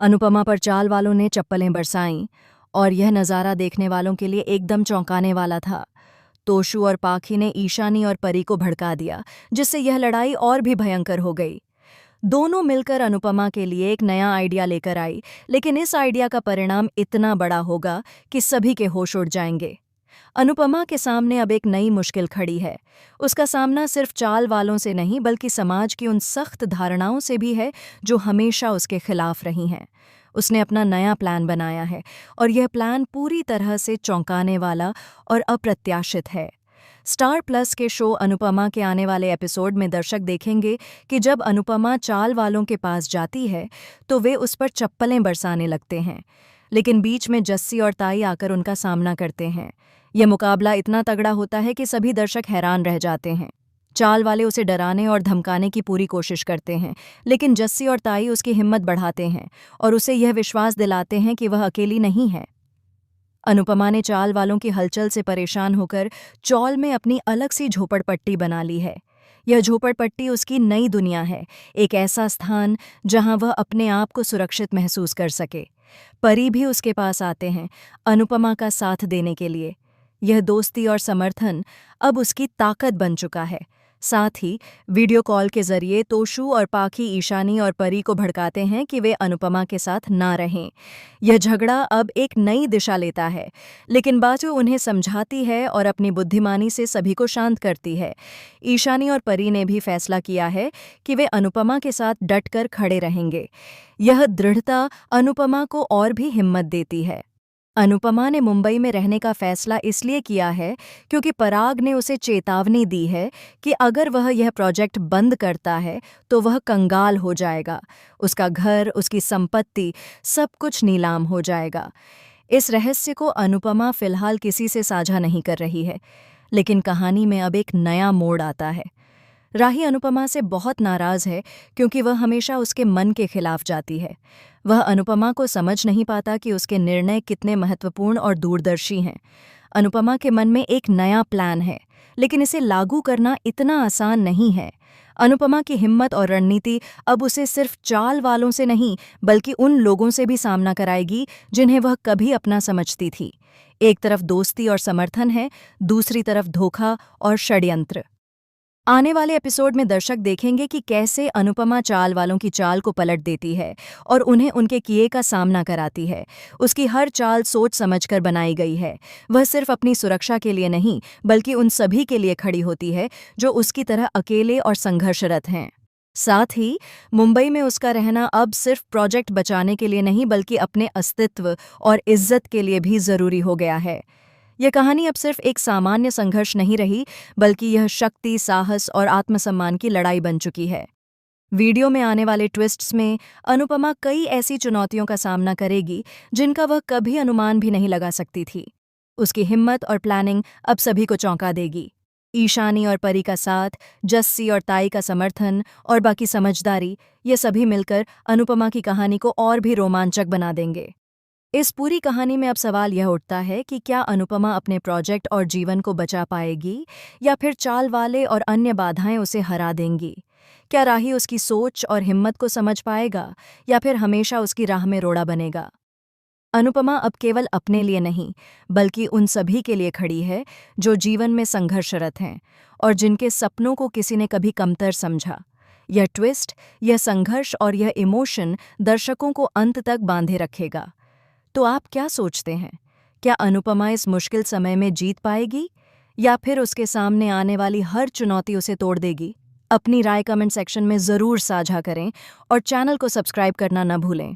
अनुपमा पर चाल वालों ने चप्पलें बरसाईं और यह नज़ारा देखने वालों के लिए एकदम चौंकाने वाला था। तोशु और पाखी ने ईशानी और परी को भड़का दिया, जिससे यह लड़ाई और भी भयंकर हो गई। दोनों मिलकर अनुपमा के लिए एक नया आइडिया लेकर आई, लेकिन इस आइडिया का परिणाम इतना बड़ा होगा कि सभी के होश उड़ जाएंगे। अनुपमा के सामने अब एक नई मुश्किल खड़ी है। उसका सामना सिर्फ चाल वालों से नहीं बल्कि समाज की उन सख्त धारणाओं से भी है जो हमेशा उसके खिलाफ रही हैं। उसने अपना नया प्लान बनाया है और यह प्लान पूरी तरह से चौंकाने वाला और अप्रत्याशित है। स्टार प्लस के शो अनुपमा के आने वाले एपिसोड में दर्शक देखेंगे कि जब अनुपमा चाल वालों के पास जाती है तो वे उस पर चप्पलें बरसाने लगते हैं, लेकिन बीच में जस्सी और ताई आकर उनका सामना करते हैं। यह मुकाबला इतना तगड़ा होता है कि सभी दर्शक हैरान रह जाते हैं। चाल वाले उसे डराने और धमकाने की पूरी कोशिश करते हैं, लेकिन जस्सी और ताई उसकी हिम्मत बढ़ाते हैं और उसे यह विश्वास दिलाते हैं कि वह अकेली नहीं है। अनुपमा ने चाल वालों की हलचल से परेशान होकर चौल में अपनी अलग सी झोपड़पट्टी बना ली है। यह झोपड़पट्टी उसकी नई दुनिया है, एक ऐसा स्थान जहां वह अपने आप को सुरक्षित महसूस कर सके। परी भी उसके पास आते हैं, अनुपमा का साथ देने के लिए। यह दोस्ती और समर्थन अब उसकी ताकत बन चुका है। साथ ही वीडियो कॉल के जरिए तोशु और पाखी ईशानी और परी को भड़काते हैं कि वे अनुपमा के साथ ना रहें। यह झगड़ा अब एक नई दिशा लेता है, लेकिन बाजू उन्हें समझाती है और अपनी बुद्धिमानी से सभी को शांत करती है। ईशानी और परी ने भी फैसला किया है कि वे अनुपमा के साथ डटकर खड़े रहेंगे। यह दृढ़ता अनुपमा को और भी हिम्मत देती है। अनुपमा ने मुंबई में रहने का फैसला इसलिए किया है क्योंकि पराग ने उसे चेतावनी दी है कि अगर वह यह प्रोजेक्ट बंद करता है तो वह कंगाल हो जाएगा। उसका घर, उसकी संपत्ति, सब कुछ नीलाम हो जाएगा। इस रहस्य को अनुपमा फिलहाल किसी से साझा नहीं कर रही है, लेकिन कहानी में अब एक नया मोड़ आता है। राही अनुपमा से बहुत नाराज है क्योंकि वह हमेशा उसके मन के खिलाफ जाती है। वह अनुपमा को समझ नहीं पाता कि उसके निर्णय कितने महत्वपूर्ण और दूरदर्शी हैं। अनुपमा के मन में एक नया प्लान है, लेकिन इसे लागू करना इतना आसान नहीं है। अनुपमा की हिम्मत और रणनीति अब उसे सिर्फ चाल वालों से नहीं बल्कि उन लोगों से भी सामना कराएगी जिन्हें वह कभी अपना समझती थी। एक तरफ दोस्ती और समर्थन है, दूसरी तरफ धोखा और षड्यंत्र। आने वाले एपिसोड में दर्शक देखेंगे कि कैसे अनुपमा चाल वालों की चाल को पलट देती है और उन्हें उनके किए का सामना कराती है। उसकी हर चाल सोच समझकर बनाई गई है। वह सिर्फ अपनी सुरक्षा के लिए नहीं बल्कि उन सभी के लिए खड़ी होती है जो उसकी तरह अकेले और संघर्षरत हैं। साथ ही मुंबई में उसका रहना अब सिर्फ प्रोजेक्ट बचाने के लिए नहीं बल्कि अपने अस्तित्व और इज्जत के लिए भी जरूरी हो गया है। यह कहानी अब सिर्फ एक सामान्य संघर्ष नहीं रही बल्कि यह शक्ति, साहस और आत्मसम्मान की लड़ाई बन चुकी है। वीडियो में आने वाले ट्विस्ट्स में अनुपमा कई ऐसी चुनौतियों का सामना करेगी जिनका वह कभी अनुमान भी नहीं लगा सकती थी। उसकी हिम्मत और प्लानिंग अब सभी को चौंका देगी। ईशानी और परी का साथ, जस्सी और ताई का समर्थन और बाकी समझदारी, ये सभी मिलकर अनुपमा की कहानी को और भी रोमांचक बना देंगे। इस पूरी कहानी में अब सवाल यह उठता है कि क्या अनुपमा अपने प्रोजेक्ट और जीवन को बचा पाएगी या फिर चाल वाले और अन्य बाधाएं उसे हरा देंगी? क्या राही उसकी सोच और हिम्मत को समझ पाएगा या फिर हमेशा उसकी राह में रोड़ा बनेगा? अनुपमा अब केवल अपने लिए नहीं बल्कि उन सभी के लिए खड़ी है जो जीवन में संघर्षरत हैं और जिनके सपनों को किसी ने कभी कमतर समझा। यह ट्विस्ट, यह संघर्ष और यह इमोशन दर्शकों को अंत तक बांधे रखेगा। तो आप क्या सोचते हैं? क्या अनुपमा इस मुश्किल समय में जीत पाएगी या फिर उसके सामने आने वाली हर चुनौती उसे तोड़ देगी? अपनी राय कमेंट सेक्शन में ज़रूर साझा करें और चैनल को सब्सक्राइब करना न भूलें।